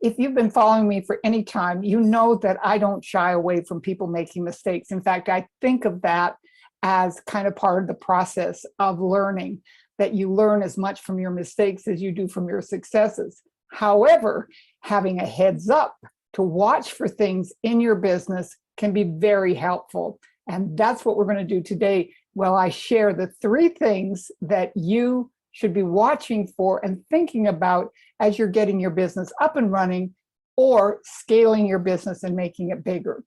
if you've been following me for any time, you know that I don't shy away from people making mistakes. In fact, I think of that as kind of part of the process of learning, that you learn as much from your mistakes as you do from your successes. However, having a heads up to watch for things in your business can be very helpful. And that's what we're going to do today. Well, I share the 3 things that you should be watching for and thinking about as you're getting your business up and running or scaling your business and making it bigger.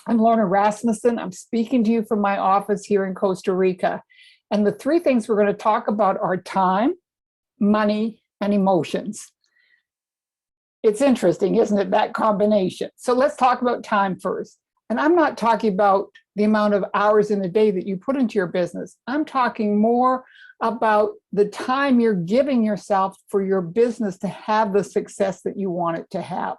I'm Lorna Rasmussen. I'm speaking to you from my office here in Costa Rica. And the 3 things we're going to talk about are time, money, and emotions. It's interesting, isn't it, that combination? So let's talk about time first. And I'm not talking about the amount of hours in the day that you put into your business. I'm talking more about the time you're giving yourself for your business to have the success that you want it to have.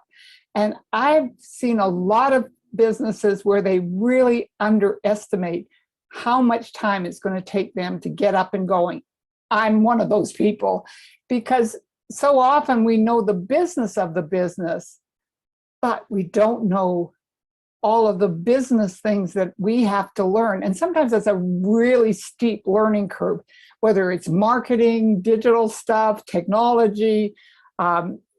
And I've seen a lot of businesses where they really underestimate how much time it's going to take them to get up and going. I'm one of those people, because so often we know the business of the business, but we don't know all of the business things that we have to learn. And sometimes it's a really steep learning curve, whether it's marketing, digital stuff, technology,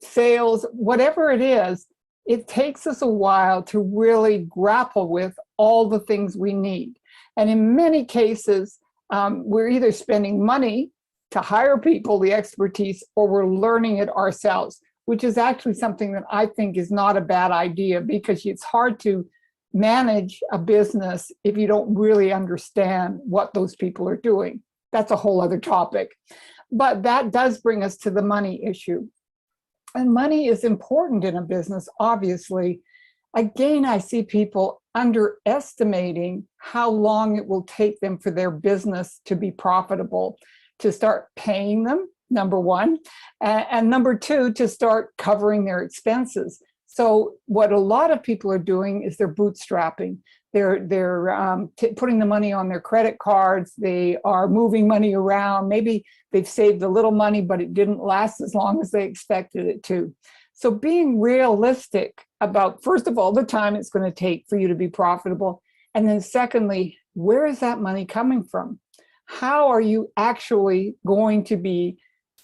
sales, whatever it is. It takes us a while to really grapple with all the things we need. And in many cases, we're either spending money to hire people, the expertise, or we're learning it ourselves, which is actually something that I think is not a bad idea, because it's hard to manage a business if you don't really understand what those people are doing. That's a whole other topic. But that does bring us to the money issue. And money is important in a business, obviously. Again, I see people underestimating how long it will take them for their business to be profitable, to start paying them, number one, and number 2, to start covering their expenses. So what a lot of people are doing is they're bootstrapping. They're putting the money on their credit cards. They are moving money around. Maybe they've saved a little money, but it didn't last as long as they expected it to. So being realistic about, first of all, the time it's going to take for you to be profitable. And then secondly, where is that money coming from? How are you actually going to be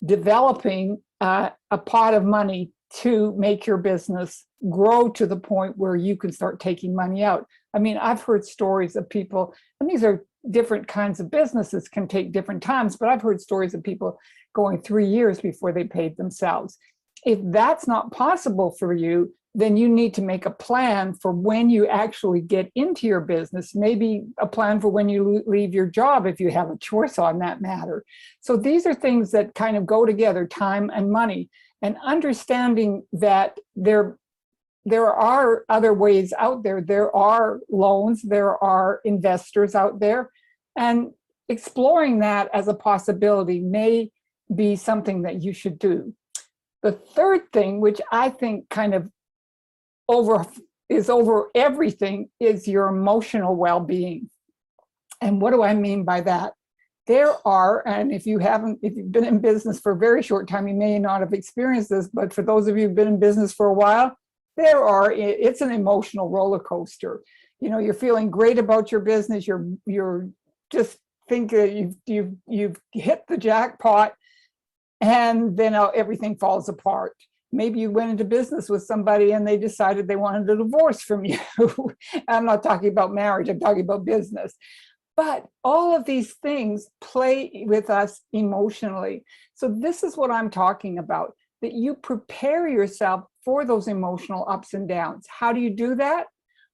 developing a pot of money to make your business grow to the point where you can start taking money out? I mean, I've heard stories of people, and these are different kinds of businesses, can take different times, but I've heard stories of people going 3 years before they paid themselves. If that's not possible for you, then you need to make a plan for when you actually get into your business, maybe a plan for when you leave your job if you have a choice on that matter. So these are things that kind of go together, time and money, and understanding that there are other ways out there. There are loans, there are investors out there, and exploring that as a possibility may be something that you should do. The third thing, which I think kind of is over everything, is your emotional well-being. And what do I mean by that? There are, and if you've been in business for a very short time, you may not have experienced this, but for those of you who've been in business for a while, it's an emotional roller coaster. You know, you're feeling great about your business. You're just think that you've hit the jackpot, and then everything falls apart. Maybe you went into business with somebody and they decided they wanted a divorce from you. I'm not talking about marriage, I'm talking about business. But all of these things play with us emotionally. So this is what I'm talking about, that you prepare yourself for those emotional ups and downs. How do you do that?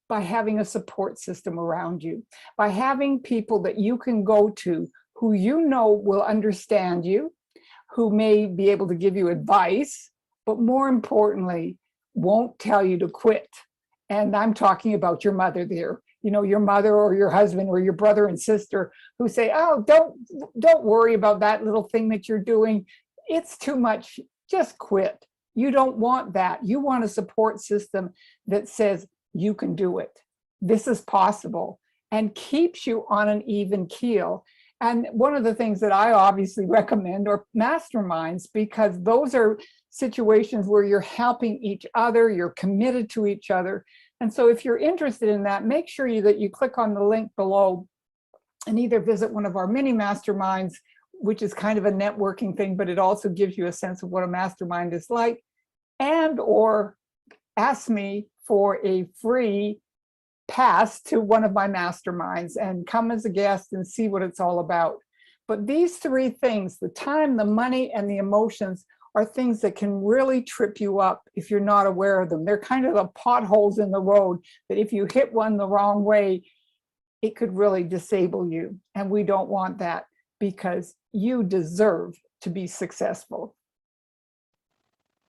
By having a support system around you, by having people that you can go to who you know will understand you, who may be able to give you advice, but more importantly, won't tell you to quit. And I'm talking about your mother there, you know, your mother or your husband or your brother and sister who say, oh, don't worry about that little thing that you're doing. It's too much, just quit. You don't want that. You want a support system that says you can do it. This is possible, and keeps you on an even keel. And one of the things that I obviously recommend are masterminds, because those are situations where you're helping each other, you're committed to each other. And so if you're interested in that, make sure that you click on the link below and either visit one of our mini masterminds, which is kind of a networking thing, but it also gives you a sense of what a mastermind is like, and or ask me for a free pass to one of my masterminds and come as a guest and see what it's all about. But these three things, the time, the money, and the emotions, are things that can really trip you up if you're not aware of them. They're kind of the potholes in the road that if you hit one the wrong way, it could really disable you. And we don't want that, because you deserve to be successful.